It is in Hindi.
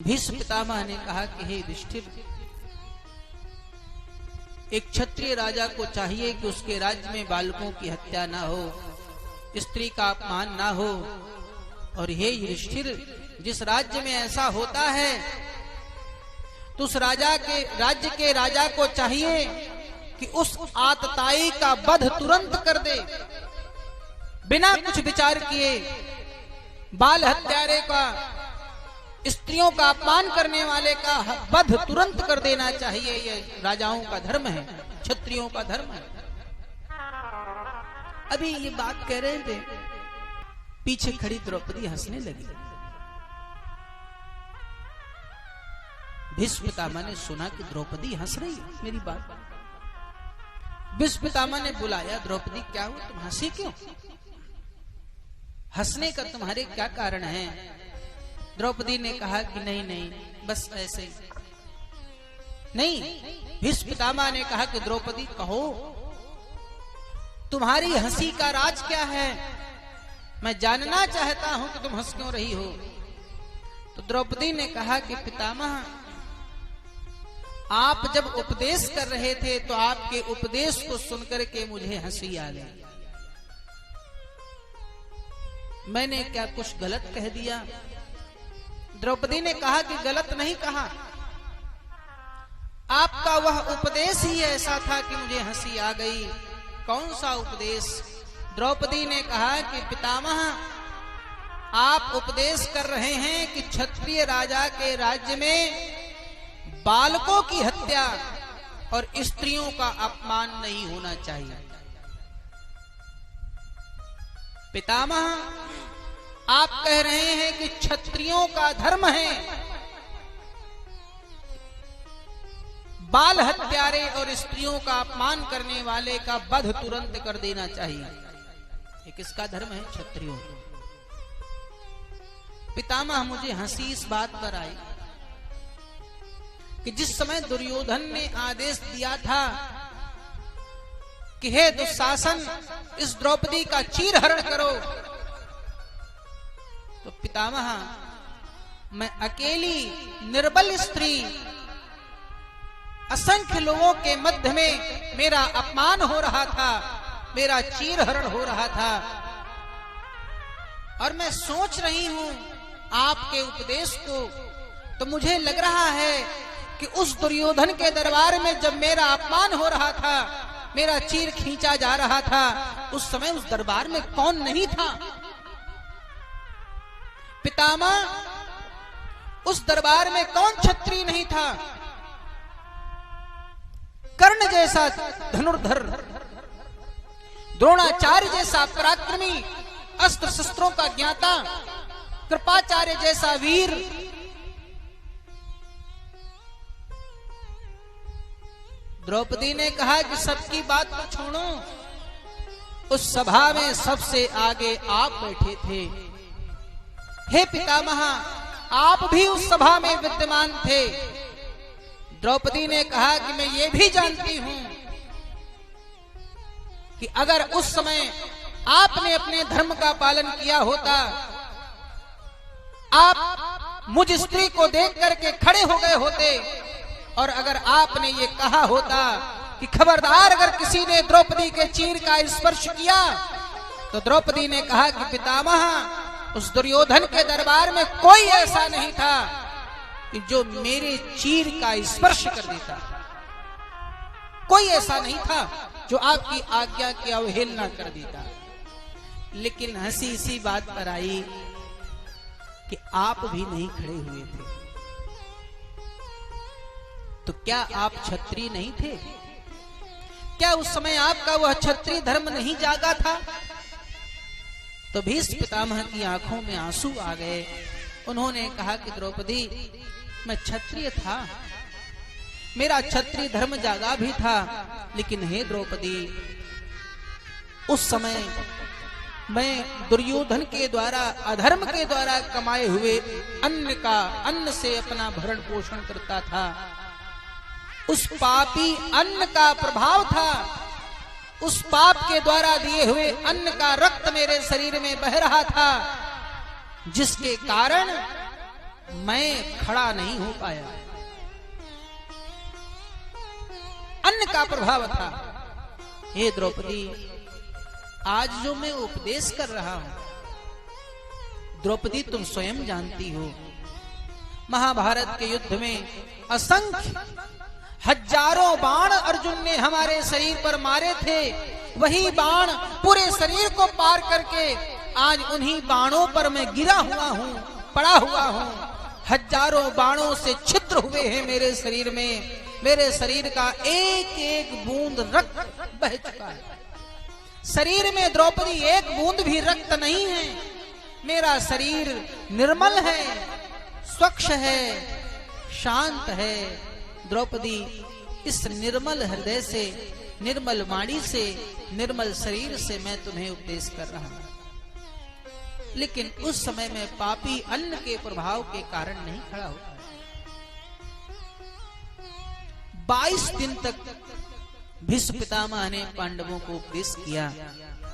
भीष्म पितामह ने कहा कि हे युधिष्ठिर, एक क्षत्रिय राजा को चाहिए कि उसके राज्य में बालकों की हत्या ना हो, स्त्री का अपमान ना हो। और हे युधिष्ठिर, जिस राज्य में ऐसा होता है तो उस राज्य के राजा को चाहिए कि उस आतताई का वध तुरंत कर दे, बिना कुछ विचार किए। बाल हत्यारे का, स्त्रियों का अपमान करने वाले का वध तुरंत कर देना चाहिए। ये राजाओं का धर्म है, क्षत्रियों का धर्म है। अभी ये बात कह रहे थे, पीछे खड़ी द्रौपदी हंसने लगी। भीष्म पितामह ने सुना कि द्रौपदी हंस रही है मेरी बात। भीष्म पितामह ने बुलाया, द्रौपदी क्या हुआ, तुम हंसी क्यों? हंसने का तुम्हारे क्या कारण है? द्रौपदी ने कहा कि नहीं नहीं, बस ऐसे ही। नहीं, भीष्म पितामह ने कहा कि द्रौपदी कहो, तुम्हारी हंसी का राज क्या है? मैं जानना चाहता हूं कि तुम हंस क्यों रही हो। तो द्रौपदी ने कहा कि पितामह, आप जब उपदेश कर रहे थे तो आपके उपदेश को सुनकर के मुझे हंसी आ गई। मैंने क्या कुछ गलत कह दिया? द्रौपदी ने कहा कि गलत नहीं कहा, आपका वह उपदेश ही ऐसा था कि मुझे हंसी आ गई। कौन सा उपदेश? द्रौपदी ने कहा कि पितामह, आप उपदेश कर रहे हैं कि क्षत्रिय राजा के राज्य में बालकों की हत्या और स्त्रियों का अपमान नहीं होना चाहिए। पितामह, आप कह रहे हैं कि क्षत्रियों का धर्म है बाल हत्यारे और स्त्रियों का अपमान करने वाले का वध तुरंत कर देना चाहिए। ये किसका धर्म है? क्षत्रियों। पितामह, मुझे हंसी इस बात पर आई कि जिस समय दुर्योधन ने आदेश दिया था कि हे दुशासन, इस द्रौपदी का चीरहरण करो, तो पितामह, मैं अकेली निर्बल स्त्री, असंख्य लोगों के मध्य में मेरा अपमान हो रहा था, मेरा चीरहरण हो रहा था, और मैं सोच रही हूं आपके उपदेश को, तो मुझे लग रहा है कि उस दुर्योधन के दरबार में जब मेरा अपमान हो रहा था, मेरा चीर खींचा जा रहा था, उस समय उस दरबार में कौन नहीं था? पितामह, उस दरबार में कौन क्षत्रिय नहीं था? कर्ण जैसा धनुर्धर, द्रोणाचार्य जैसा पराक्रमी, अस्त्र शस्त्रों का ज्ञाता, कृपाचार्य जैसा वीर, द्रौपदी ने कहा कि सबकी बात को छोड़ो, उस सभा में सबसे आगे आप बैठे थे। हे पितामह, आप भी उस सभा में विद्यमान थे। द्रौपदी ने कहा कि मैं ये भी जानती हूं कि अगर उस समय आपने अपने धर्म का पालन किया होता, आप मुझ स्त्री को देख करके खड़े हो गए होते, और अगर आपने ये कहा होता कि खबरदार अगर किसी ने द्रौपदी के चीर का स्पर्श किया, तो द्रौपदी ने कहा कि पितामह, उस दुर्योधन के दरबार में कोई ऐसा नहीं था कि जो मेरे चीर का स्पर्श कर देता। कोई ऐसा नहीं था जो आपकी आज्ञा की अवहेलना कर देता। लेकिन हंसी इसी बात पर आई कि आप भी नहीं खड़े हुए थे, तो क्या आप क्षत्रिय नहीं थे? क्या उस समय आपका वह क्षत्रिय धर्म नहीं जागा था? तो भीष्म पितामह की आंखों में आंसू आ गए। उन्होंने कहा कि द्रौपदी, मैं क्षत्रिय था, मेरा क्षत्रिय धर्म जागा भी था, लेकिन हे द्रौपदी, उस समय मैं दुर्योधन के द्वारा, अधर्म के द्वारा कमाए हुए अन्न से अपना भरण पोषण करता था। उस पापी अन्न का प्रभाव था, उस पाप के द्वारा दिए हुए अन्न का रक्त मेरे शरीर में बह रहा था, जिसके कारण मैं खड़ा नहीं हो पाया। अन्न का प्रभाव था। हे द्रौपदी, आज जो मैं उपदेश कर रहा हूं, द्रौपदी तुम स्वयं जानती हो, महाभारत के युद्ध में असंख्य हजारों बाण अर्जुन ने हमारे शरीर पर मारे थे। वही बाण पूरे शरीर को पार करके आज उन्हीं बाणों पर मैं गिरा हुआ हूं, पड़ा हुआ हूं। हजारों बाणों से छिद्र हुए हैं मेरे शरीर में। मेरे शरीर का एक एक बूंद रक्त बह चुका है। शरीर में द्रौपदी एक बूंद भी रक्त नहीं है। मेरा शरीर निर्मल है, स्वच्छ है, शांत है। द्रौपदी, इस निर्मल हृदय से, निर्मल वाणी से, निर्मल शरीर से मैं तुम्हें उपदेश कर रहा हूं। लेकिन उस समय में पापी अन्न के प्रभाव के कारण नहीं खड़ा हो पाया। 22 दिन तक भीष्म पितामह ने पांडवों को उपदेश किया।